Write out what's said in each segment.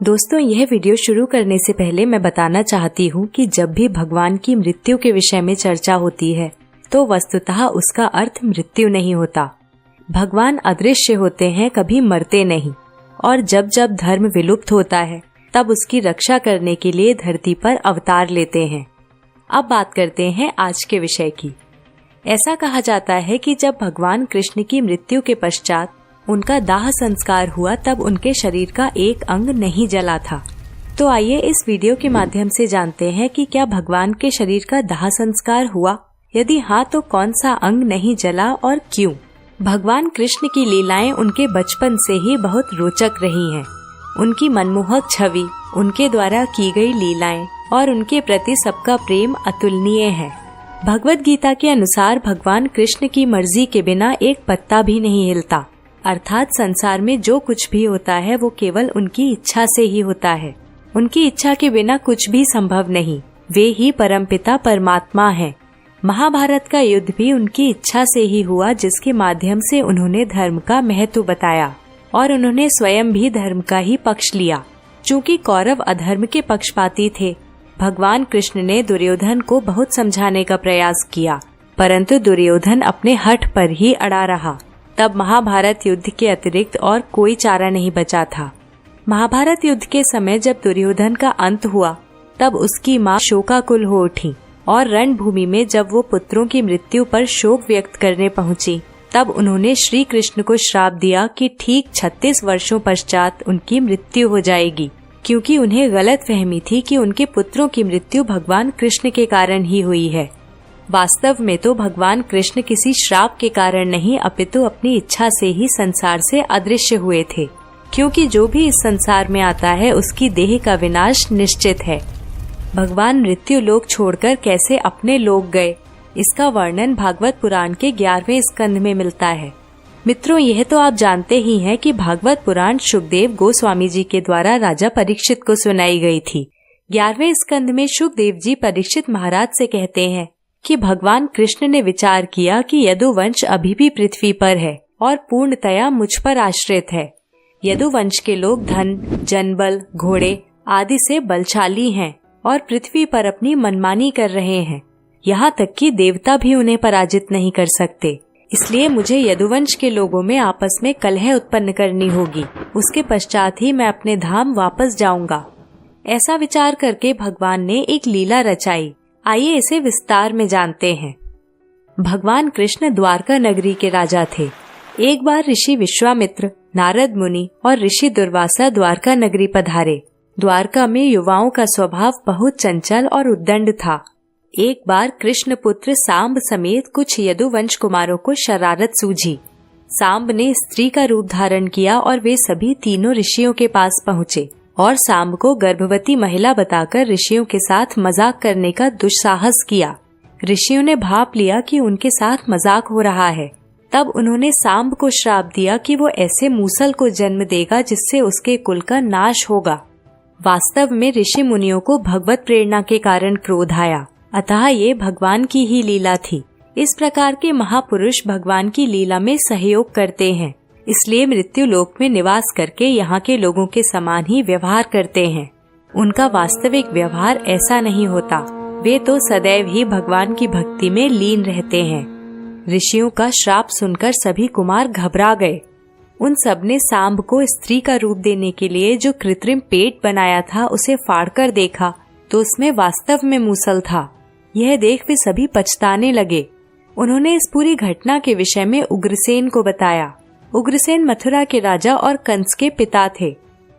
दोस्तों, यह वीडियो शुरू करने से पहले मैं बताना चाहती हूँ कि जब भी भगवान की मृत्यु के विषय में चर्चा होती है तो वस्तुतः उसका अर्थ मृत्यु नहीं होता। भगवान अदृश्य होते हैं, कभी मरते नहीं, और जब जब धर्म विलुप्त होता है तब उसकी रक्षा करने के लिए धरती पर अवतार लेते हैं। अब बात करते हैं आज के विषय की। ऐसा कहा जाता है कि जब भगवान कृष्ण की मृत्यु के पश्चात उनका दाह संस्कार हुआ तब उनके शरीर का एक अंग नहीं जला था। तो आइए इस वीडियो के माध्यम से जानते हैं कि क्या भगवान के शरीर का दाह संस्कार हुआ, यदि हाँ तो कौन सा अंग नहीं जला और क्यों। भगवान कृष्ण की लीलाएं उनके बचपन से ही बहुत रोचक रही हैं। उनकी मनमोहक छवि, उनके द्वारा की गई लीलाएं और उनके प्रति सबका प्रेम अतुलनीय है। भगवत गीता के अनुसार भगवान कृष्ण की मर्जी के बिना एक पत्ता भी नहीं हिलता, अर्थात संसार में जो कुछ भी होता है वो केवल उनकी इच्छा से ही होता है। उनकी इच्छा के बिना कुछ भी संभव नहीं। वे ही परमपिता परमात्मा हैं। महाभारत का युद्ध भी उनकी इच्छा से ही हुआ, जिसके माध्यम से उन्होंने धर्म का महत्व बताया और उन्होंने स्वयं भी धर्म का ही पक्ष लिया। चूँकि कौरव अधर्म के पक्षपाती थे, भगवान कृष्ण ने दुर्योधन को बहुत समझाने का प्रयास किया, परंतु दुर्योधन अपने हठ पर ही अड़ा रहा। तब महाभारत युद्ध के अतिरिक्त और कोई चारा नहीं बचा था। महाभारत युद्ध के समय जब दुर्योधन का अंत हुआ तब उसकी मां शोकाकुल हो उठी और रणभूमि में जब वो पुत्रों की मृत्यु पर शोक व्यक्त करने पहुंची तब उन्होंने श्री कृष्ण को श्राप दिया कि ठीक 36 वर्षों पश्चात उनकी मृत्यु हो जाएगी, क्योंकि उन्हें गलत फहमी थी कि उनके पुत्रों की मृत्यु भगवान कृष्ण के कारण ही हुई है। वास्तव में तो भगवान कृष्ण किसी श्राप के कारण नहीं अपितु अपनी इच्छा से ही संसार से अदृश्य हुए थे, क्योंकि जो भी इस संसार में आता है उसकी देह का विनाश निश्चित है। भगवान मृत्यु लोक छोड़कर कैसे अपने लोक गए, इसका वर्णन भागवत पुराण के 11वें स्कंद में मिलता है। मित्रों, यह तो आप जानते ही हैं कि भागवत पुराण शुकदेव गोस्वामी जी के द्वारा राजा परीक्षित को सुनाई गई थी। 11वें स्कंद में शुकदेव जी परीक्षित महाराज से कहते हैं कि भगवान कृष्ण ने विचार किया कि यदुवंश अभी भी पृथ्वी पर है और पूर्णतया मुझ पर आश्रित है। यदुवंश के लोग धन, जनबल, घोड़े आदि से बलशाली हैं और पृथ्वी पर अपनी मनमानी कर रहे हैं। यहाँ तक कि देवता भी उन्हें पराजित नहीं कर सकते। इसलिए मुझे यदुवंश के लोगों में आपस में कलह उत्पन्न करनी होगी। उसके पश्चात ही मैं अपने धाम वापस जाऊंगा। ऐसा विचार करके भगवान ने एक लीला रचाई। आइए इसे विस्तार में जानते हैं। भगवान कृष्ण द्वारका नगरी के राजा थे। एक बार ऋषि विश्वामित्र, नारद मुनि और ऋषि दुर्वासा द्वारका नगरी पधारे। द्वारका में युवाओं का स्वभाव बहुत चंचल और उद्दंड था। एक बार कृष्ण पुत्र सांब समेत कुछ यदुवंश कुमारों को शरारत सूझी। सांब ने स्त्री का रूप धारण किया और वे सभी तीनों ऋषियों के पास पहुँचे और सांब को गर्भवती महिला बताकर ऋषियों के साथ मजाक करने का दुस्साहस किया। ऋषियों ने भाप लिया कि उनके साथ मजाक हो रहा है। तब उन्होंने सांब को श्राप दिया कि वो ऐसे मूसल को जन्म देगा जिससे उसके कुल का नाश होगा। वास्तव में ऋषि मुनियों को भगवत प्रेरणा के कारण क्रोध आया, अतः ये भगवान की ही लीला थी। इस प्रकार के महापुरुष भगवान की लीला में सहयोग करते हैं, इसलिए मृत्यु लोक में निवास करके यहाँ के लोगों के समान ही व्यवहार करते हैं। उनका वास्तविक व्यवहार ऐसा नहीं होता। वे तो सदैव ही भगवान की भक्ति में लीन रहते हैं। ऋषियों का श्राप सुनकर सभी कुमार घबरा गए। उन सब ने सांब को स्त्री का रूप देने के लिए जो कृत्रिम पेट बनाया था उसे फाड़कर देखा तो उसमें वास्तव में मूसल था। यह देख वे सभी पछताने लगे। उन्होंने इस पूरी घटना के विषय में उग्रसेन को बताया। उग्रसेन मथुरा के राजा और कंस के पिता थे।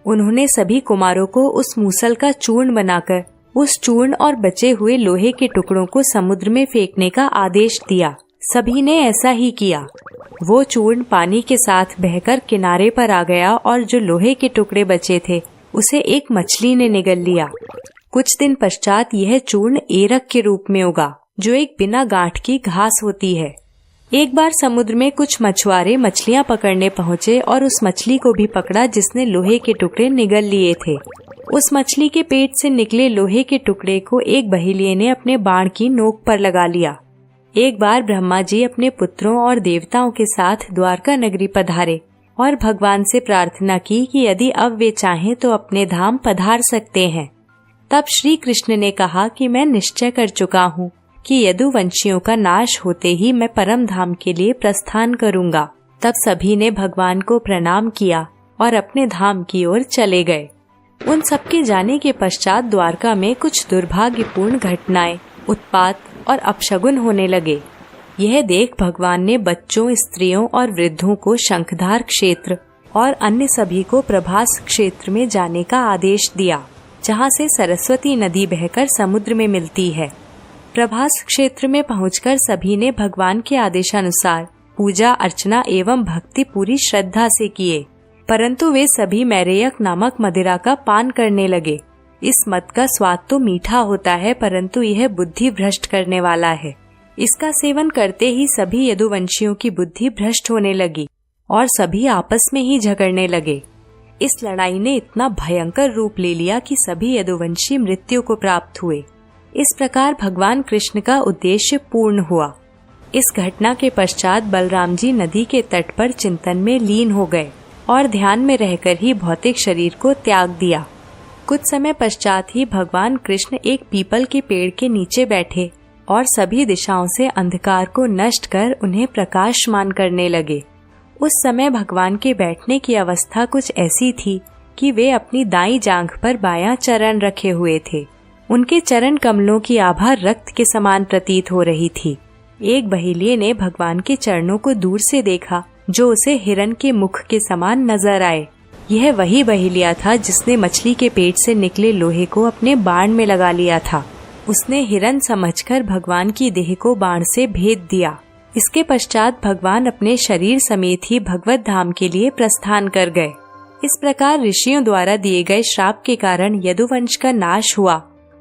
उन्होंने सभी कुमारों को उस मूसल का चूर्ण बनाकर उस चूर्ण और बचे हुए लोहे के टुकड़ों को समुद्र में फेंकने का आदेश दिया। सभी ने ऐसा ही किया। वो चूर्ण पानी के साथ बहकर किनारे पर आ गया और जो लोहे के टुकड़े बचे थे उसे एक मछली ने निगल लिया। कुछ दिन पश्चात यह चूर्ण एरक के रूप में उगा, जो एक बिना गांठ की घास होती है। एक बार समुद्र में कुछ मछुआरे मछलियां पकड़ने पहुंचे और उस मछली को भी पकड़ा जिसने लोहे के टुकड़े निगल लिए थे। उस मछली के पेट से निकले लोहे के टुकड़े को एक बहेलिये ने अपने बाण की नोक पर लगा लिया। एक बार ब्रह्मा जी अपने पुत्रों और देवताओं के साथ द्वारका नगरी पधारे। और भगवान से प्रार्थना की कि यदि अब वे चाहें तो अपने धाम पधार सकते हैं। तब श्री कृष्ण ने कहा कि मैं निश्चय कर चुका हूँ कि यदुवंशियों का नाश होते ही मैं परम धाम के लिए प्रस्थान करूँगा। तब सभी ने भगवान को प्रणाम किया और अपने धाम की ओर चले गए। उन सबके जाने के पश्चात द्वारका में कुछ दुर्भाग्यपूर्ण घटनाएं, उत्पात और अपशगुन होने लगे। यह देख भगवान ने बच्चों, स्त्रियों और वृद्धों को शंखधार क्षेत्र और अन्य सभी को प्रभास क्षेत्र में जाने का आदेश दिया, जहाँ से सरस्वती नदी बहकर समुद्र में मिलती है। प्रभास क्षेत्र में पहुंचकर सभी ने भगवान के आदेशानुसार पूजा अर्चना एवं भक्ति पूरी श्रद्धा से किए, परंतु वे सभी मैरेयक नामक मदिरा का पान करने लगे। इस मद का स्वाद तो मीठा होता है, परंतु यह बुद्धि भ्रष्ट करने वाला है। इसका सेवन करते ही सभी यदुवंशियों की बुद्धि भ्रष्ट होने लगी और सभी आपस में ही झगड़ने लगे। इस लड़ाई ने इतना भयंकर रूप ले लिया कि सभी यदुवंशी मृत्यु को प्राप्त हुए। इस प्रकार भगवान कृष्ण का उद्देश्य पूर्ण हुआ। इस घटना के पश्चात बलराम जी नदी के तट पर चिंतन में लीन हो गए और ध्यान में रहकर ही भौतिक शरीर को त्याग दिया। कुछ समय पश्चात ही भगवान कृष्ण एक पीपल के पेड़ के नीचे बैठे और सभी दिशाओं से अंधकार को नष्ट कर उन्हें प्रकाशमान करने लगे। उस समय भगवान के बैठने की अवस्था कुछ ऐसी थी कि वे अपनी दाईं जांघ पर बायां चरण रखे हुए थे। उनके चरण कमलों की आभा रक्त के समान प्रतीत हो रही थी। एक बहेलिये ने भगवान के चरणों को दूर से देखा, जो उसे हिरण के मुख के समान नजर आए। यह वही बहेलिया था जिसने मछली के पेट से निकले लोहे को अपने बाण में लगा लिया था। उसने हिरण समझकर भगवान की देह को बाण से भेद दिया। इसके पश्चात भगवान अपने शरीर समेत ही भगवत धाम के लिए प्रस्थान कर गए। इस प्रकार ऋषियों द्वारा दिए गए श्राप के कारण यदुवंश का नाश हुआ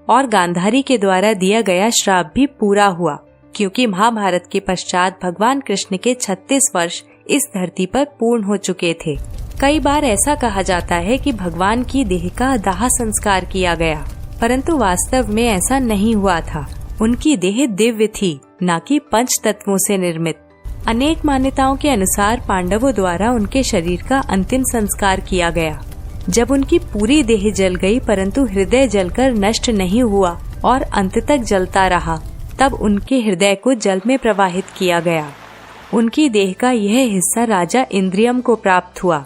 और गांधारी के द्वारा दिया गया श्राप भी पूरा हुआ, क्योंकि महाभारत के पश्चात भगवान कृष्ण के 36 वर्ष इस धरती पर पूर्ण हो चुके थे। कई बार ऐसा कहा जाता है कि भगवान की देह का दाह संस्कार किया गया, परंतु वास्तव में ऐसा नहीं हुआ था। उनकी देह दिव्य थी, न कि पंच तत्वों से निर्मित। अनेक मान्यताओं के अनुसार पांडवों द्वारा उनके शरीर का अंतिम संस्कार किया गया। जब उनकी पूरी देह जल गई, परंतु हृदय जलकर नष्ट नहीं हुआ और अंत तक जलता रहा, तब उनके हृदय को जल में प्रवाहित किया गया। उनकी देह का यह हिस्सा राजा इंद्रियम को प्राप्त हुआ।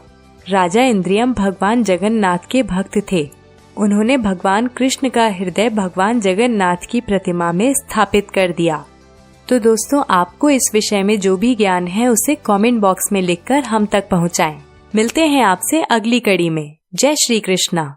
राजा इंद्रियम भगवान जगन्नाथ के भक्त थे। उन्होंने भगवान कृष्ण का हृदय भगवान जगन्नाथ की प्रतिमा में स्थापित कर दिया। तो दोस्तों, आपको इस विषय में जो भी ज्ञान है उसे कमेंट बॉक्स में लिखकर हम तक पहुंचाएं। मिलते हैं आपसे अगली कड़ी में। जय श्री कृष्णा।